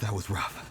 That was rough.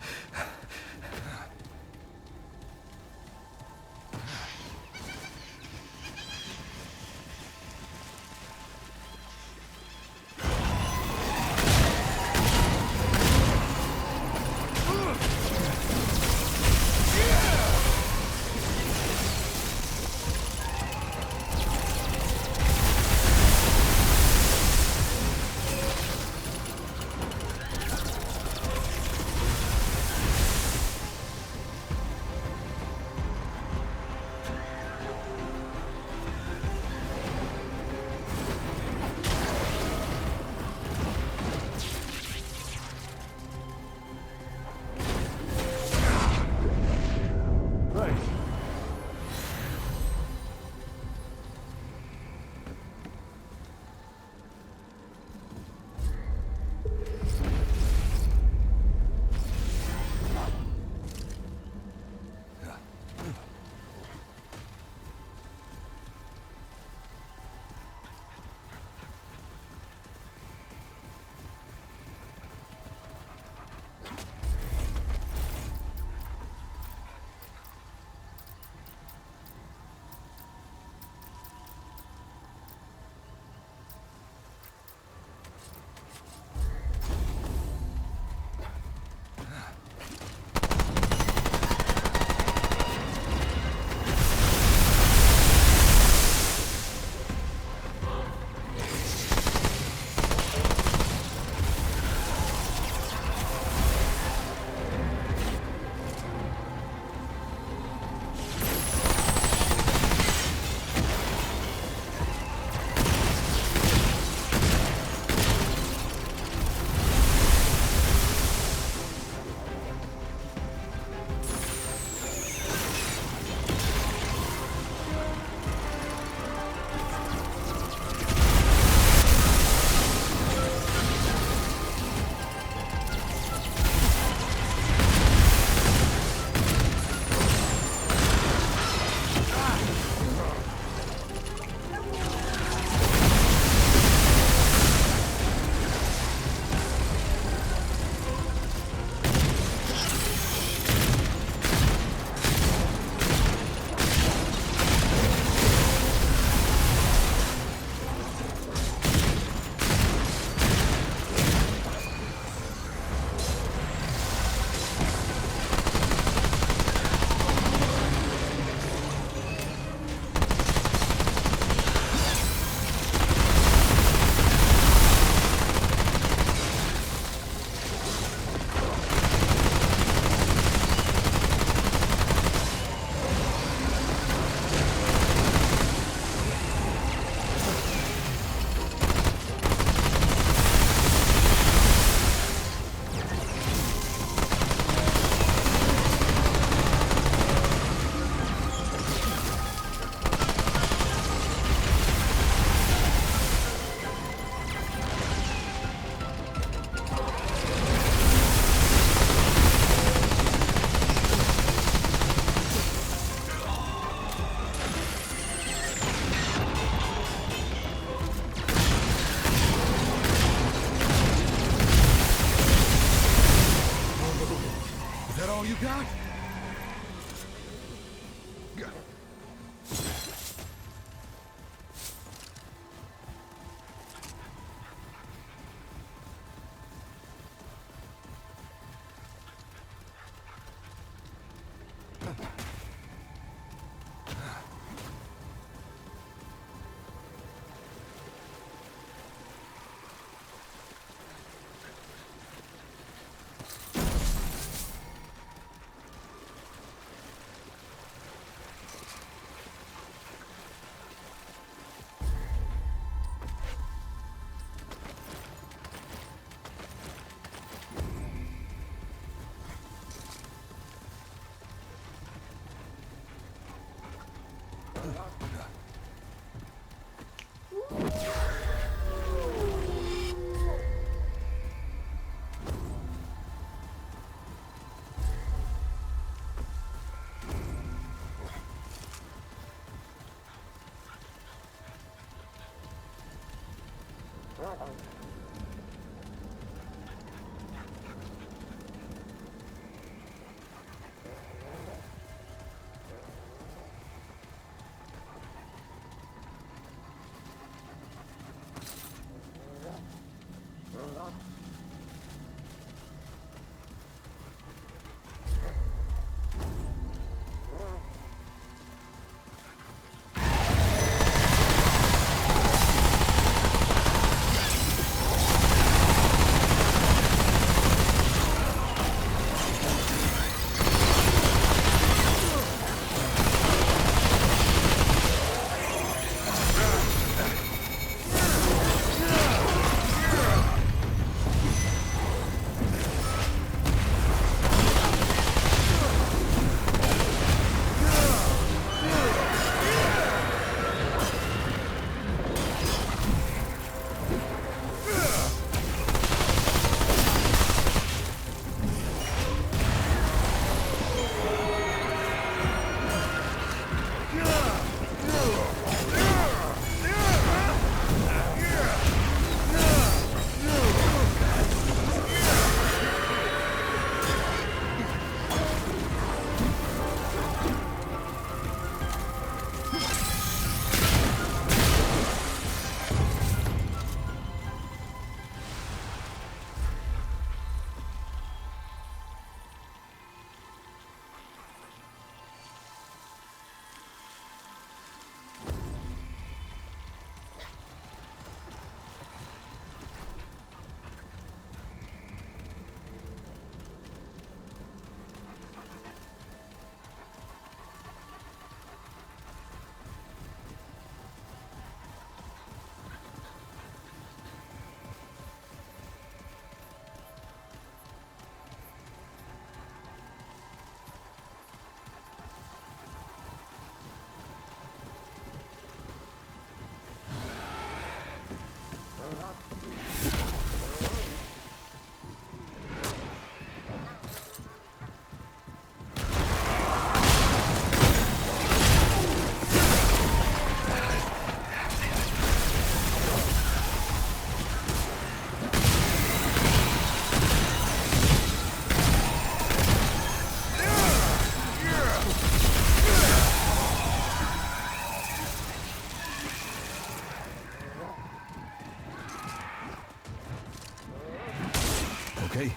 Okay.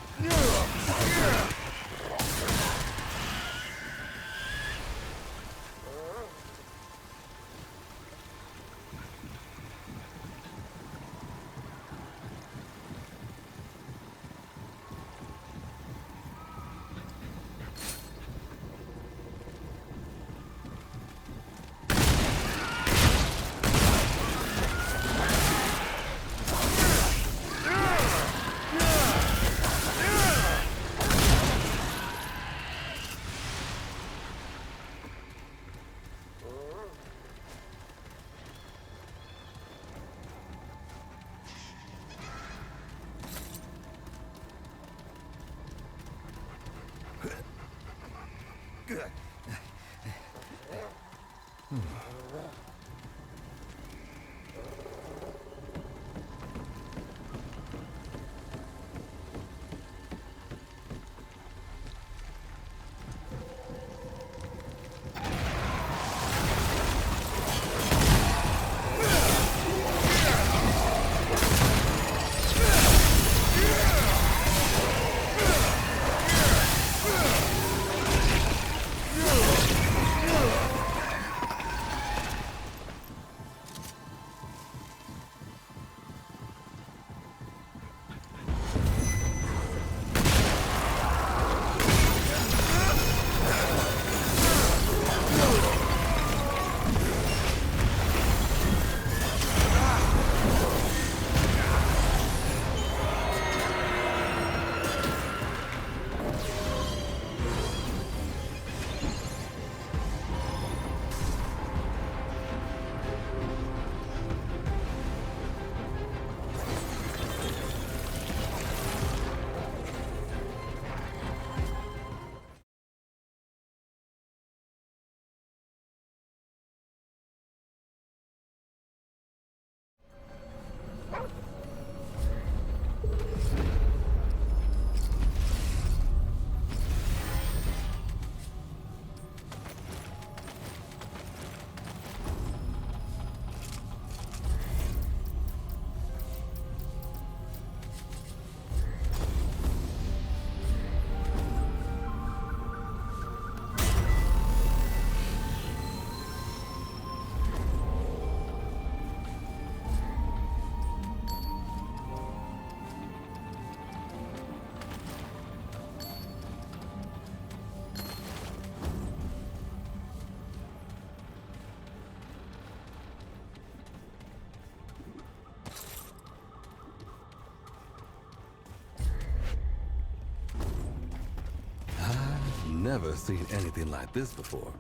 never seen anything like this before.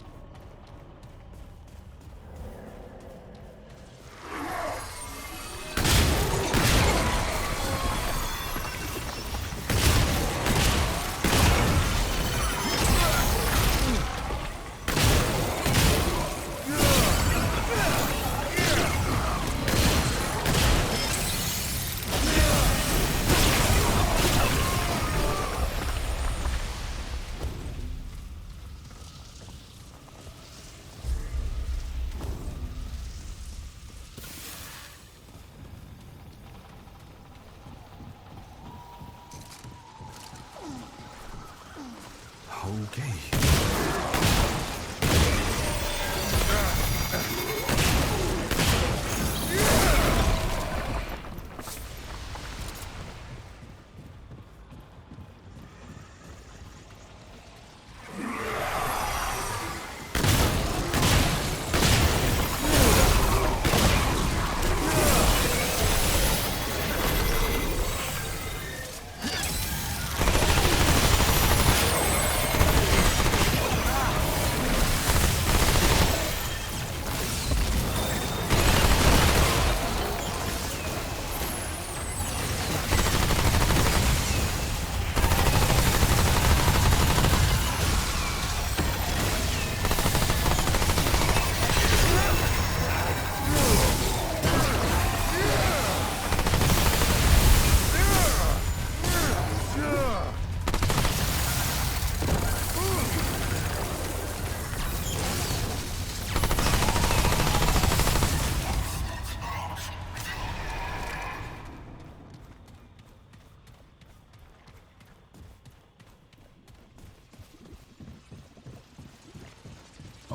Okay.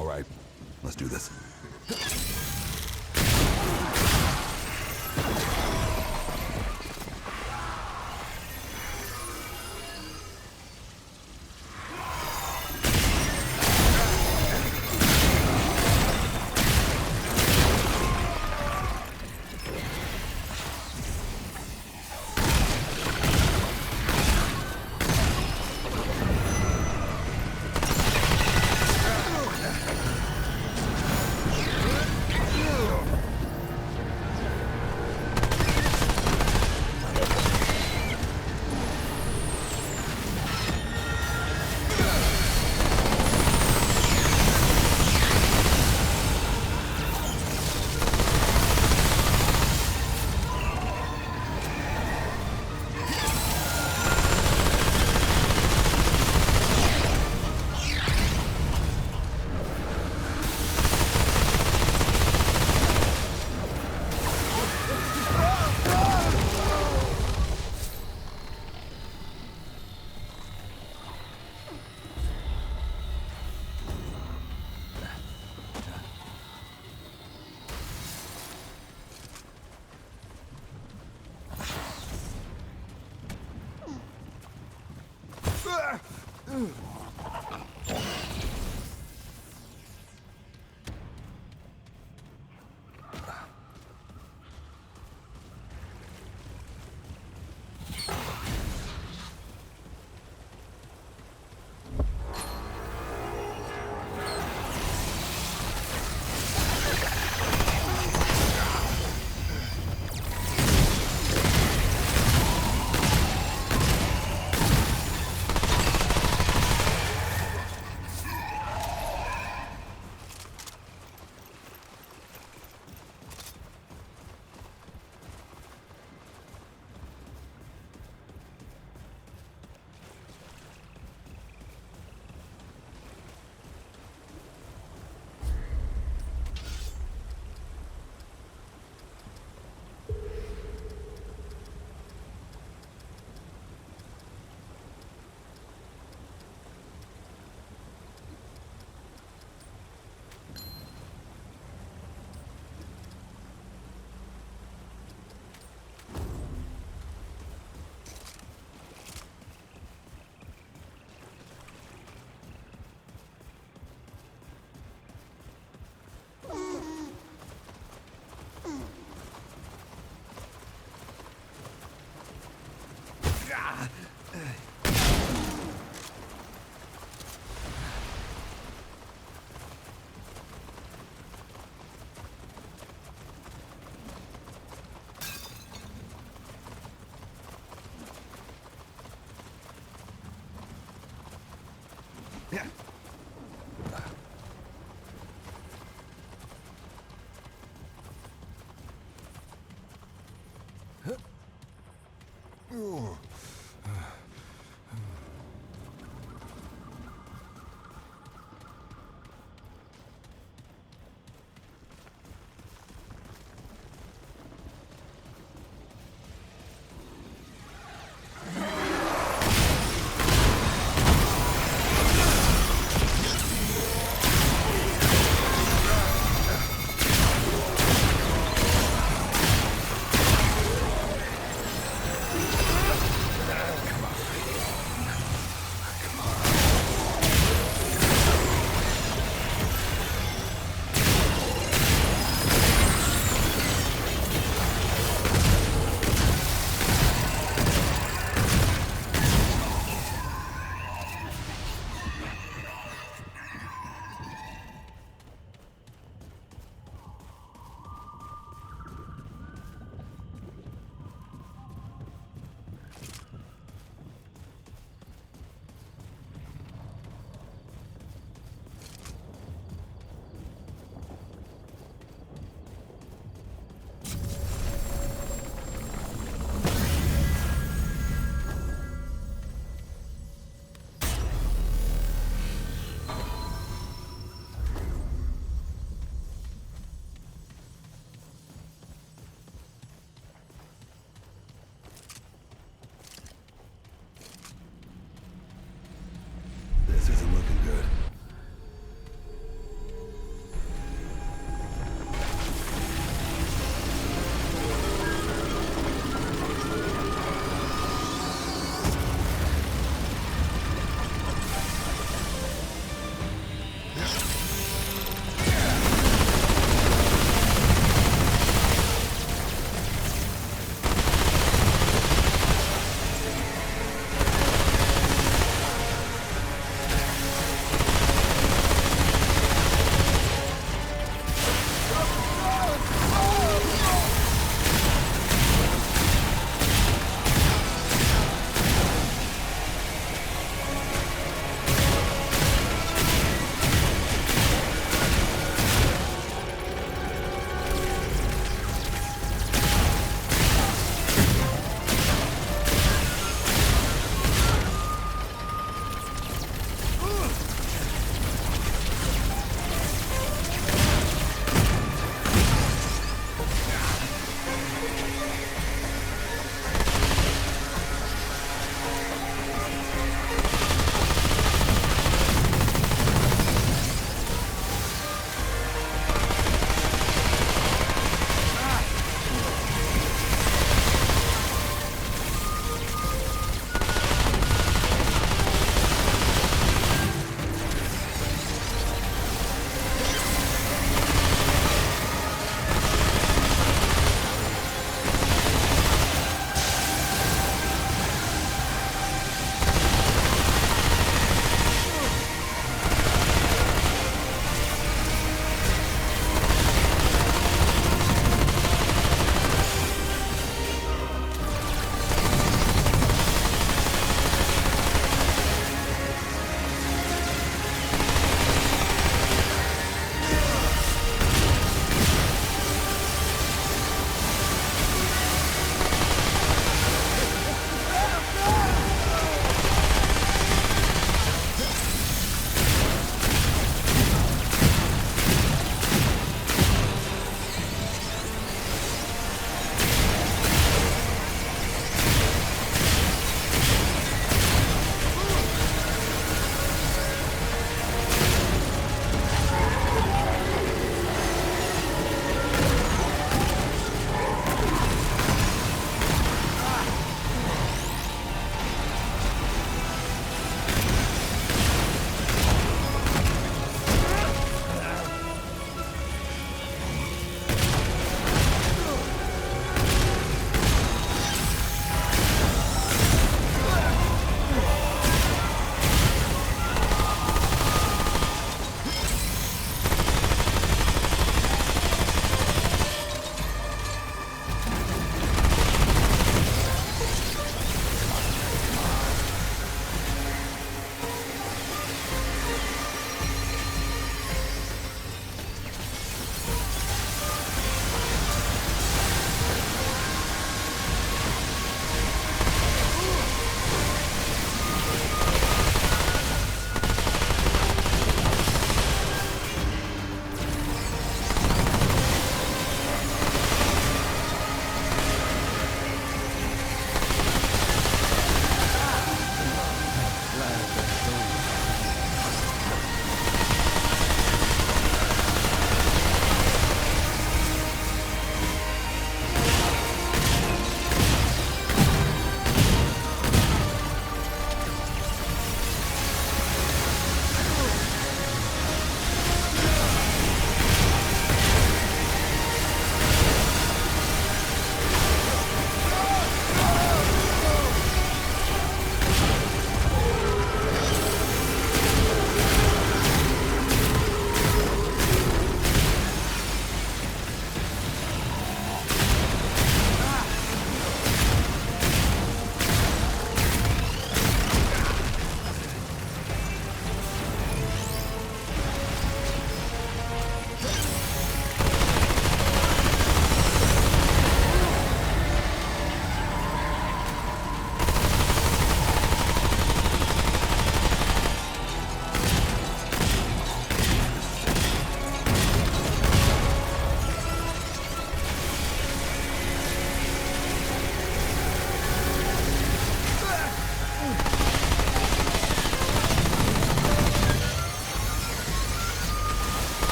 All right, let's do this.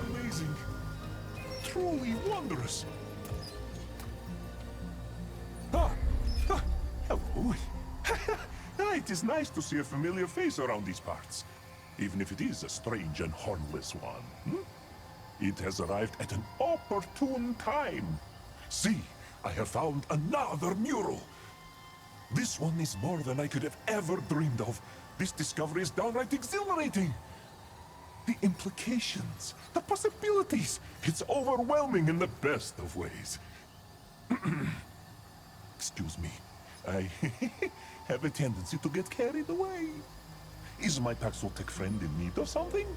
Amazing. Truly wondrous. Hello. It is nice to see a familiar face around these parts, even if it is a strange and hornless one. It has arrived at an opportune time. See, I have found another mural. This one is more than I could have ever dreamed of. This discovery is downright exhilarating. The implications, the possibilities, it's overwhelming in the best of ways. Excuse me, I have a tendency to get carried away. Is my Paxotech friend in need of something?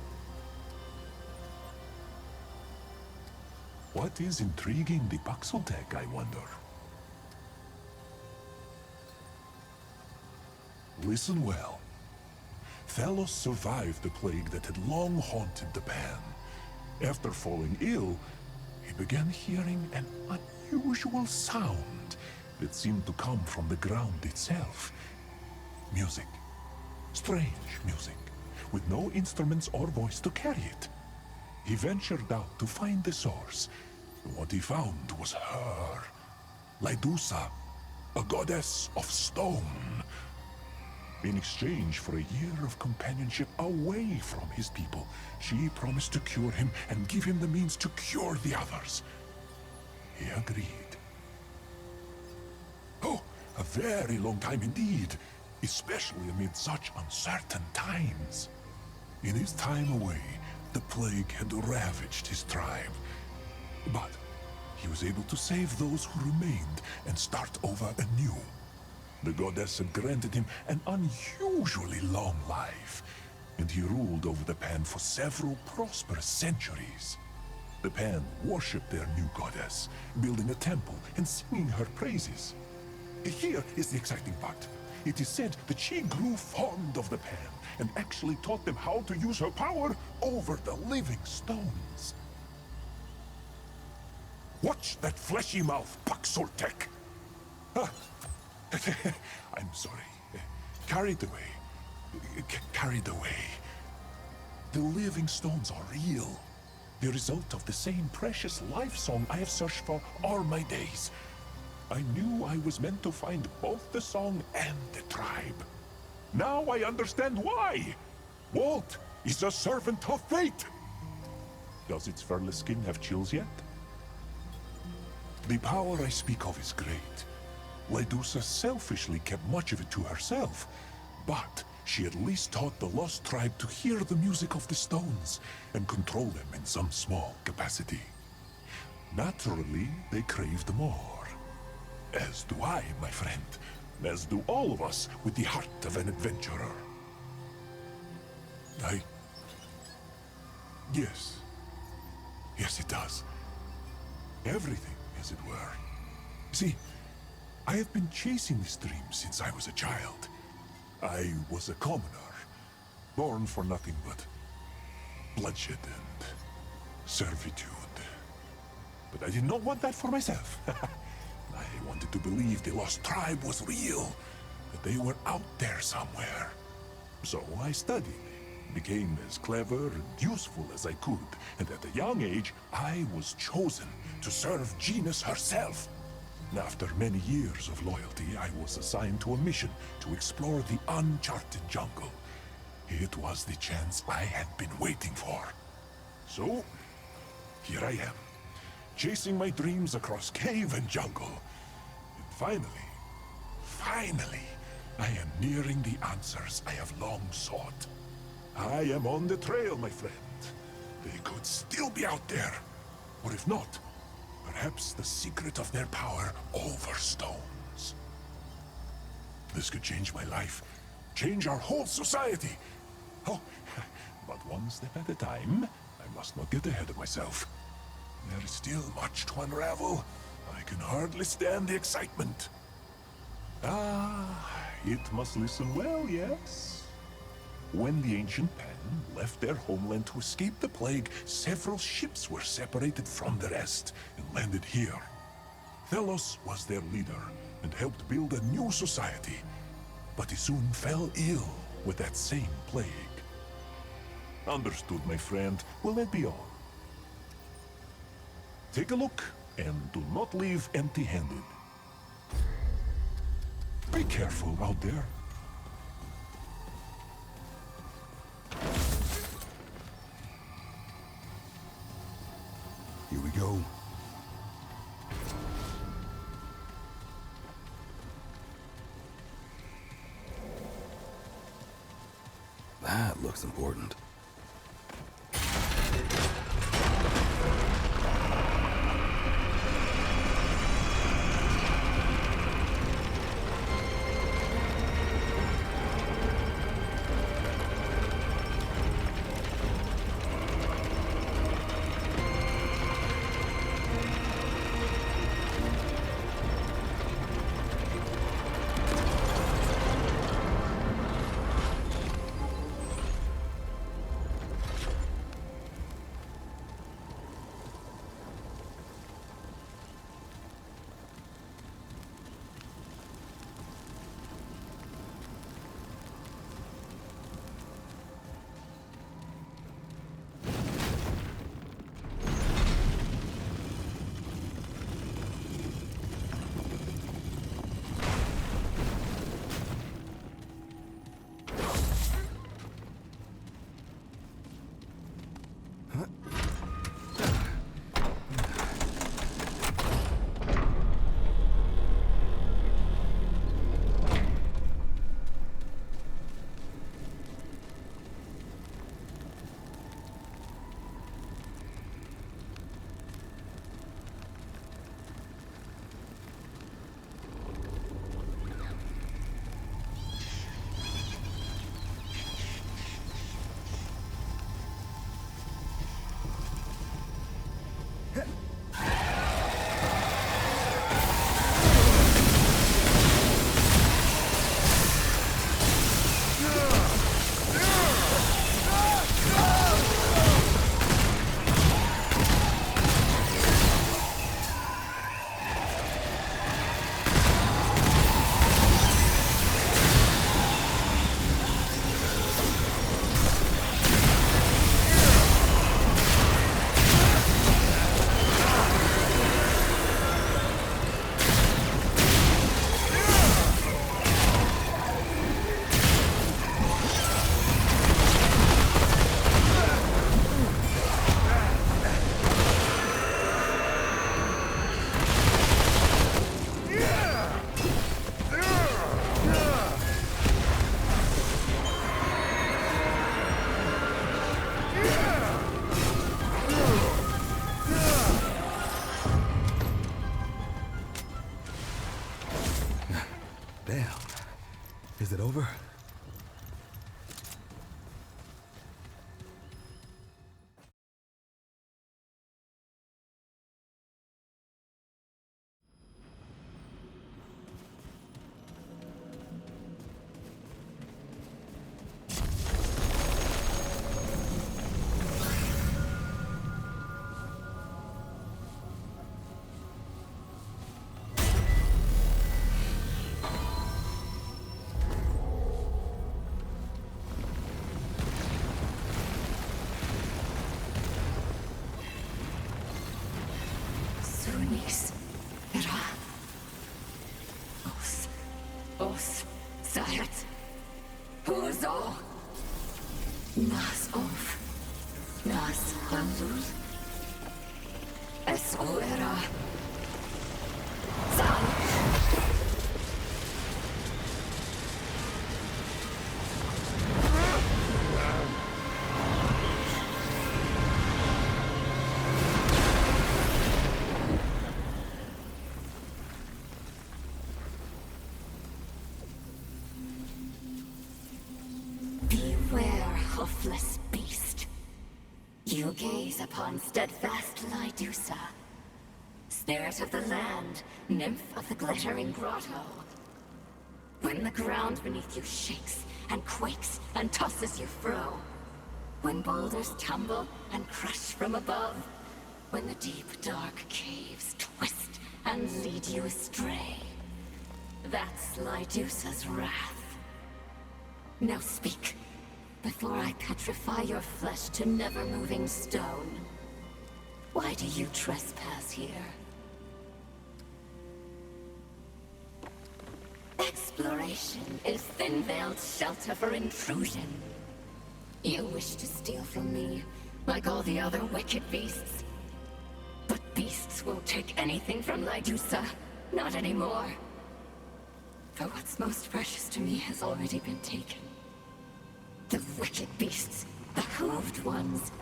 What is intriguing the Paxotech, I wonder? Listen well. Thalos survived the plague that had long haunted the Pan. After falling ill, he began hearing an unusual sound that seemed to come from the ground itself. Music. Strange music, with no instruments or voice to carry it. He ventured out to find the source. What he found was her. Lydusa, a goddess of stone. In exchange for a year of companionship away from his people, she promised to cure him and give him the means to cure the others. He agreed. Oh, a very long time indeed, especially amid such uncertain times. In his time away, the plague had ravaged his tribe. But he was able to save those who remained and start over anew. The goddess had granted him an unusually long life, and he ruled over the Pan for several prosperous centuries. The Pan worshipped their new goddess, building a temple and singing her praises. Here is the exciting part. It is said that she grew fond of the Pan and actually taught them how to use her power over the living stones. Watch that fleshy mouth, Paxotech! I'm sorry. Carried away. Carried away. The living stones are real. The result of the same precious life song I have searched for all my days. I knew I was meant to find both the song and the tribe. Now I understand why. Walt is a servant of fate. Does its furless skin have chills yet? The power I speak of is great. Lydusa selfishly kept much of it to herself, but she at least taught the lost tribe to hear the music of the stones and control them in some small capacity. Naturally, they craved more. As do I, my friend. As do all of us with the heart of an adventurer. Yes. Yes, it does. Everything, as it were. See, I have been chasing this dream since I was a child. I was a commoner, born for nothing but bloodshed and servitude. But I did not want that for myself. I wanted to believe the lost tribe was real, that they were out there somewhere. So I studied, became as clever and useful as I could, and at a young age, I was chosen to serve Genus herself. After many years of loyalty, I was assigned to a mission to explore the uncharted jungle. It was the chance I had been waiting for. So, here I am, chasing my dreams across cave and jungle. And finally, I am nearing the answers I have long sought. I am on the trail, my friend. They could still be out there. Or if not, perhaps the secret of their power over stones. This could change my life, change our whole society. Oh, but one step at a time. I must not get ahead of myself. There is still much to unravel. I can hardly stand the excitement. It must listen well, yes? When the ancient Pan left their homeland to escape the plague, several ships were separated from the rest and landed here. Thelos was their leader and helped build a new society, but he soon fell ill with that same plague. Understood, my friend. Will that be all? Take a look, and do not leave empty-handed. Be careful out there. Here we go. That looks important. Is it over? Nas of. Nas Halul. Escuera. Zal. Beware, hoofless beast. You gaze upon steadfast Lydusa, spirit of the land, nymph of the glittering grotto. When the ground beneath you shakes and quakes and tosses you fro, when boulders tumble and crush from above, when the deep dark caves twist and lead you astray, that's Lydusa's wrath. Now speak, before I petrify your flesh to never-moving stone. Why do you trespass here? Exploration is thin-veiled shelter for intrusion. You wish to steal from me, like all the other wicked beasts. But beasts won't take anything from Lydusa, not anymore. For what's most precious to me has already been taken. The wicked beasts, the hooved ones,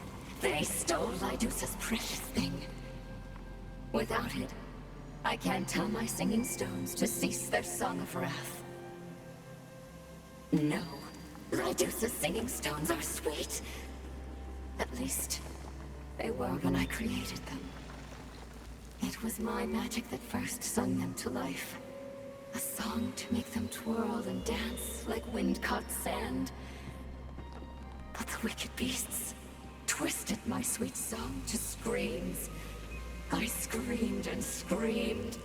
they stole Lydusa's precious thing. Without it, I can't tell my singing stones to cease their song of wrath. No, Lydusa's singing stones are sweet. At least, they were when I created them. It was my magic that first sung them to life. A song to make them twirl and dance like wind-caught sand. But the wicked beasts twisted my sweet song to screams. I screamed and screamed.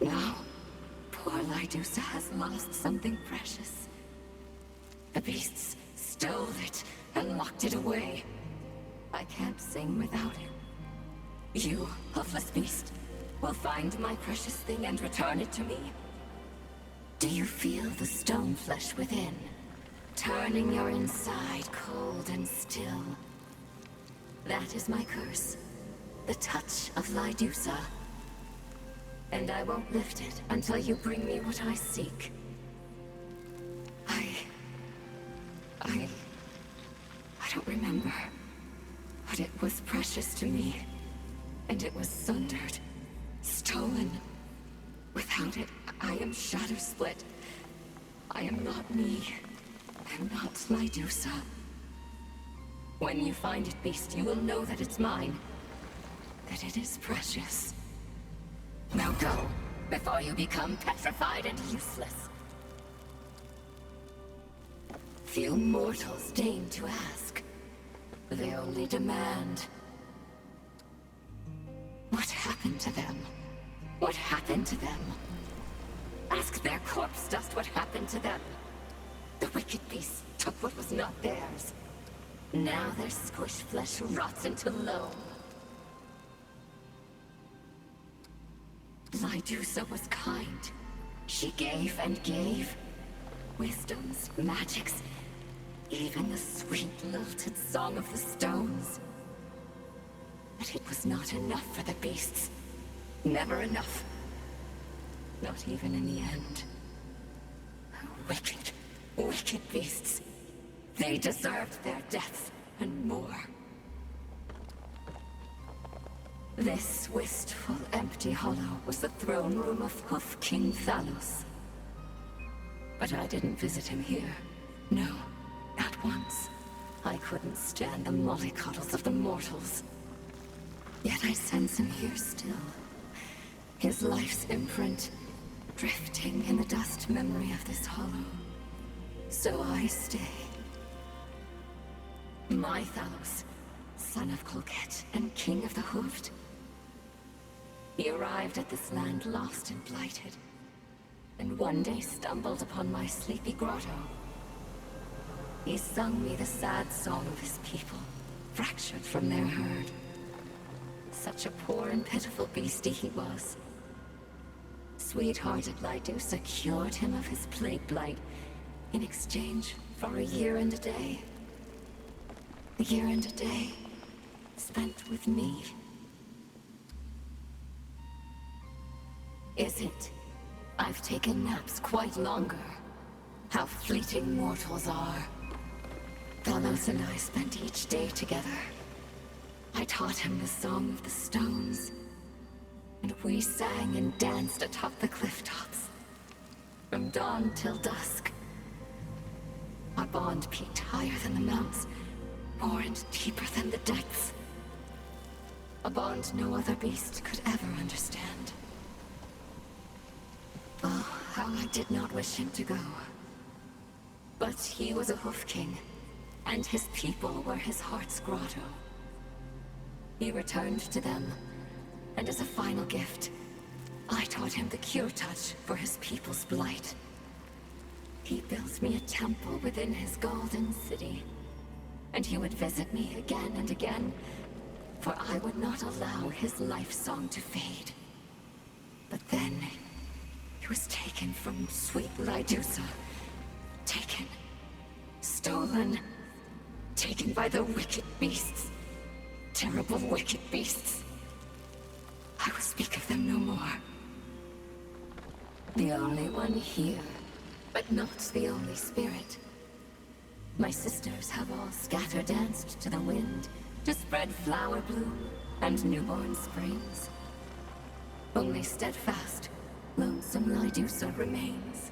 Now, poor Lydusa has lost something precious. The beasts stole it and locked it away. I can't sing without it. You, hoofless beast, will find my precious thing and return it to me. Do you feel the stone flesh within, turning your inside cold and still? That is my curse, the touch of Lydusa. And I won't lift it until you bring me what I seek. I don't remember, but it was precious to me, and it was sundered, stolen. Without it, I am shatter split. I am not me. I'm not Lydusa. When you find it, beast, you will know that it's mine. That it is precious. Now go, before you become petrified and useless. Few mortals deign to ask. They only demand. What happened to them? What happened to them? Ask their corpse dust what happened to them. The wicked beasts took what was not theirs. Now their squished flesh rots into loam. Lydusa was kind. She gave and gave. Wisdoms, magics, even the sweet lilted song of the stones. But it was not enough for the beasts. Never enough. Not even in the end. Wicked, wicked beasts. They deserved their deaths and more. This wistful, empty hollow was the throne room of Hoof King Thalos. But I didn't visit him here. No, not once. I couldn't stand the mollycoddles of the mortals. Yet I sense him here still. His life's imprint, drifting in the dust memory of this hollow. So I stay. My Thalos, son of Colquette and king of the Hoofed. He arrived at this land lost and blighted, and one day stumbled upon my sleepy grotto. He sung me the sad song of his people, fractured from their herd. Such a poor and pitiful beastie he was. Sweet-hearted Lydusa cured him of his plague blight in exchange for a year and a day. A year and a day spent with me. Is it? I've taken naps quite longer. How fleeting mortals are. Talos and I spent each day together. I taught him the Song of the Stones, and we sang and danced atop the cliff tops, from dawn till dusk. Our bond peaked higher than the mounts, more and deeper than the depths. A bond no other beast could ever understand. Oh, how I did not wish him to go. But he was a Hoof King, and his people were his heart's grotto. He returned to them, and as a final gift, I taught him the Cure Touch for his people's blight. He built me a temple within his golden city, and he would visit me again and again, for I would not allow his life song to fade. But then, he was taken from sweet Lydusa. Taken. Stolen. Taken by the wicked beasts. Terrible wicked beasts. I will speak of them no more. The only one here, but not the only spirit. My sisters have all scatter-danced to the wind to spread flower bloom and newborn springs. Only steadfast, lonesome Lydusa remains.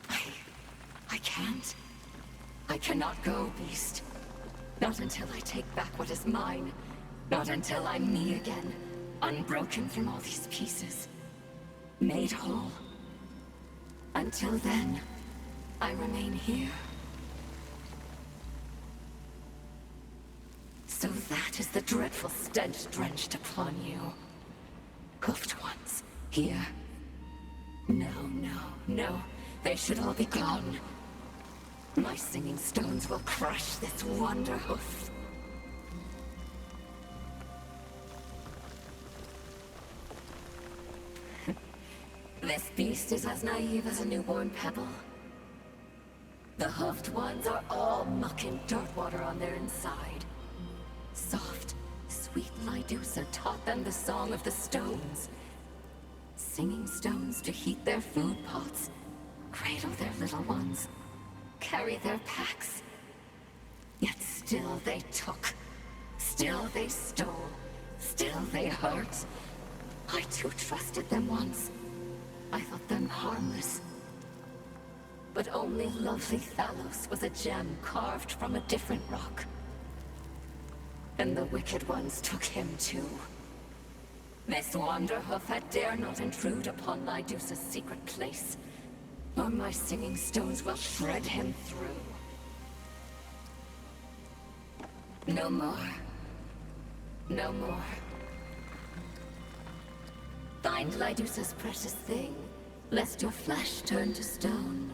I can't. I cannot go, beast. Not until I take back what is mine. Not until I'm me again, unbroken from all these pieces. Made whole. Until then, I remain here. So that is the dreadful stench drenched upon you. Hoofed ones, here. No, no, no. They should all be gone. My singing stones will crush this wonder hoof. This beast is as naive as a newborn pebble. The hoofed ones are all muck and dirt water on their inside. Soft, sweet Lydusa taught them the Song of the Stones. Singing stones to heat their food pots, cradle their little ones, carry their packs. Yet still they took, still they stole, still they hurt. I too trusted them once. I thought them harmless. But only lovely Talos was a gem carved from a different rock. And the wicked ones took him too. This Wanderhoof had dare not intrude upon Lydusa's secret place, or my singing stones will shred him through. No more. No more. Find Lydusa's precious thing, lest your flesh turn to stone.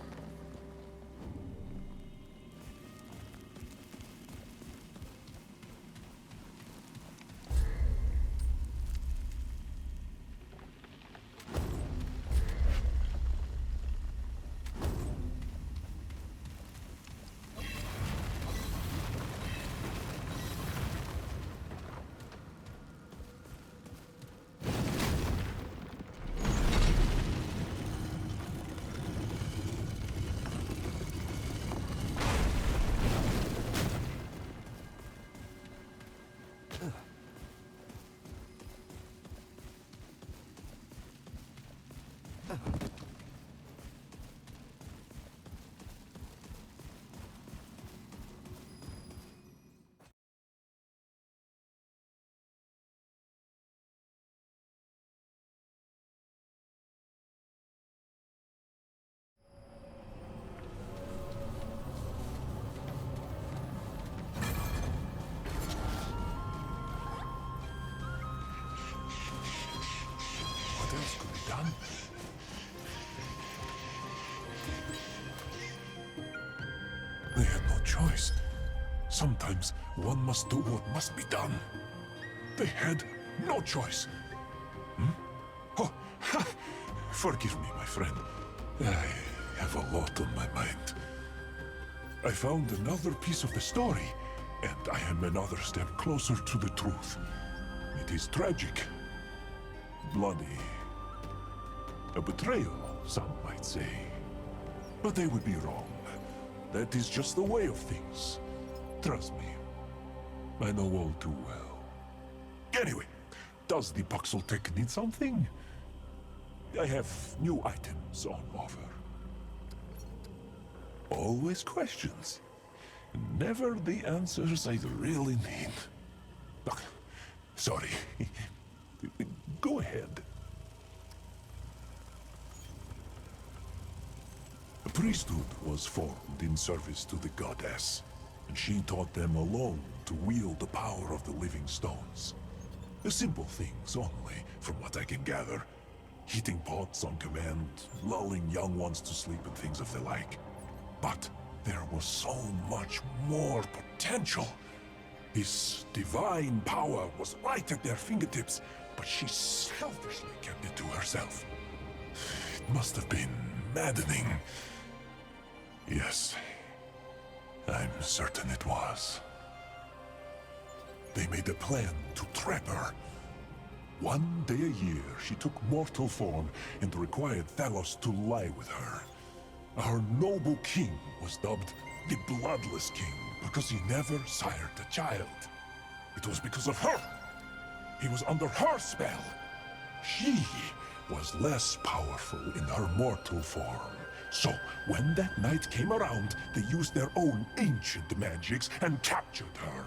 What else could be done? They had no choice. Sometimes one must do what must be done. They had no choice. Oh, ha! Forgive me, my friend. I have a lot on my mind. I found another piece of the story, and I am another step closer to the truth. It is tragic. Bloody. A betrayal, some might say. But they would be wrong. That is just the way of things. Trust me. I know all too well. Anyway, does the Puxel Tech need something? I have new items on offer. Always questions. Never the answers I really need. Look, sorry. Go ahead. The priesthood was formed in service to the goddess, and she taught them alone to wield the power of the living stones. The simple things only, from what I can gather. Heating pots on command, lulling young ones to sleep and things of the like. But there was so much more potential. This divine power was right at their fingertips, but she selfishly kept it to herself. It must have been maddening. Yes, I'm certain it was. They made a plan to trap her. One day a year, she took mortal form and required Thalos to lie with her. Our noble king was dubbed the Bloodless King because he never sired a child. It was because of her. He was under her spell. She was less powerful in her mortal form. So, when that night came around, they used their own ancient magics and captured her.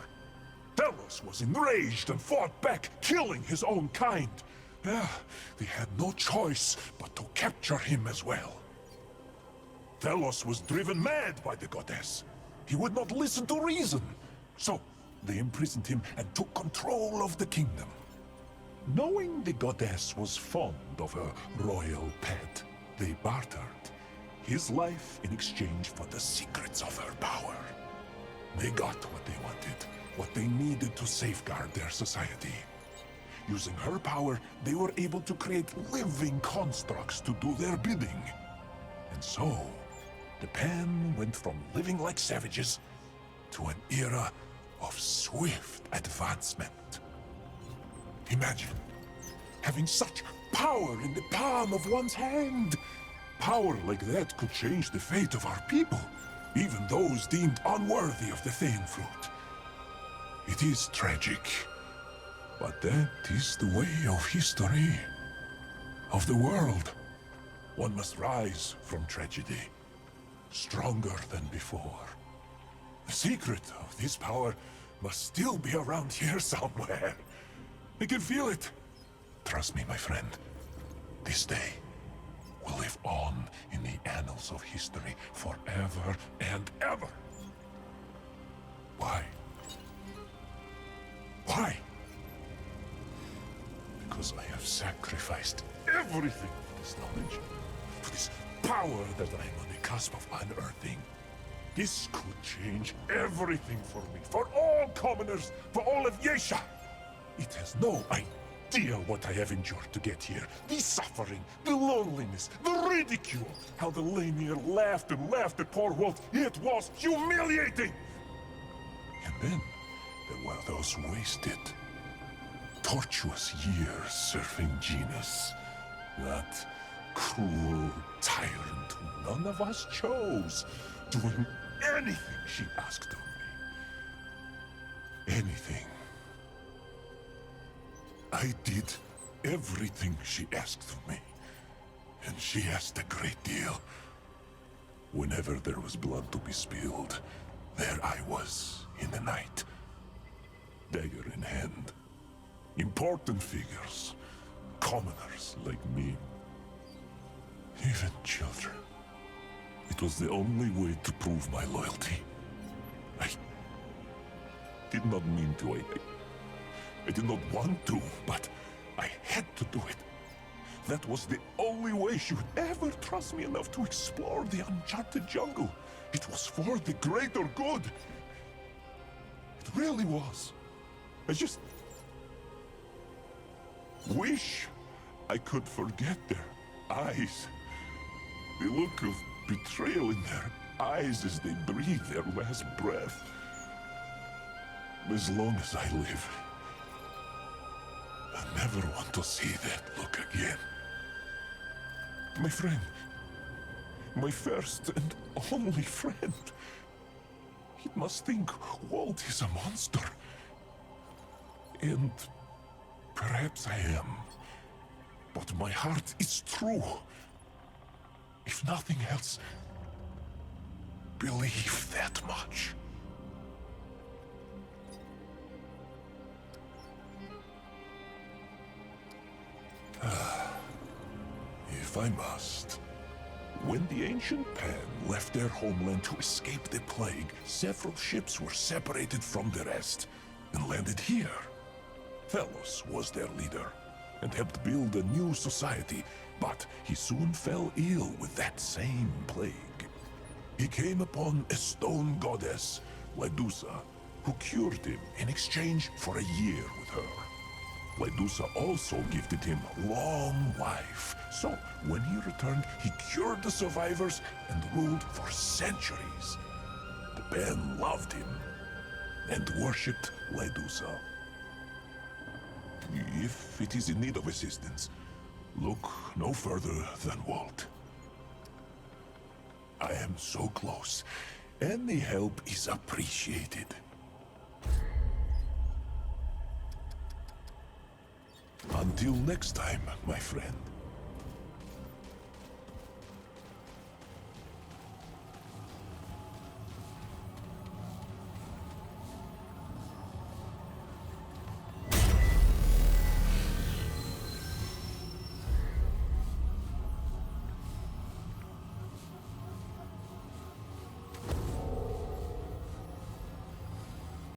Thalos was enraged and fought back, killing his own kind. They had no choice but to capture him as well. Thalos was driven mad by the goddess. He would not listen to reason. So, they imprisoned him and took control of the kingdom. Knowing the goddess was fond of a royal pet, they bartered his life in exchange for the secrets of her power. They got what they wanted, what they needed to safeguard their society. Using her power, they were able to create living constructs to do their bidding. And so, the Pan went from living like savages to an era of swift advancement. Imagine having such power in the palm of one's hand. Power like that could change the fate of our people, even those deemed unworthy of the Thane fruit. It is tragic, but that is the way of history, of the world. One must rise from tragedy, stronger than before. The secret of this power must still be around here somewhere. I can feel it. Trust me, my friend. This day will live on in the annals of history forever and ever. Why? Why? Because I have sacrificed everything for this knowledge, for this power that I am on the cusp of unearthing. This could change everything for me, for all commoners, for all of Yaesha. It has no idea what I have endured to get here. The suffering, the loneliness, the ridicule. How the Lamir laughed and laughed at poor Walt. It was humiliating! And then there were those wasted, tortuous years serving Genus. That cruel tyrant who none of us chose, doing anything she asked of me. Anything. I did everything she asked of me, and she asked a great deal. Whenever there was blood to be spilled, there I was in the night, dagger in hand. Important figures, commoners like me, even children. It was the only way to prove my loyalty. I did not mean to. I did not want to, but I had to do it. That was the only way she would ever trust me enough to explore the uncharted jungle. It was for the greater good. It really was. I just wish I could forget their eyes. The look of betrayal in their eyes as they breathe their last breath. As long as I live, I never want to see that look again. My friend, my first and only friend. It must think Walt is a monster. And perhaps I am. But my heart is true. If nothing else, believe that much. If I must. When the ancient Pan left their homeland to escape the plague, several ships were separated from the rest and landed here. Thelos was their leader and helped build a new society, but he soon fell ill with that same plague. He came upon a stone goddess, Lydusa, who cured him in exchange for a year with her. Lydusa also gifted him long life, so when he returned, he cured the survivors and ruled for centuries. The Pan loved him and worshipped Lydusa. If it is in need of assistance, look no further than Walt. I am so close. Any help is appreciated. Until next time, my friend.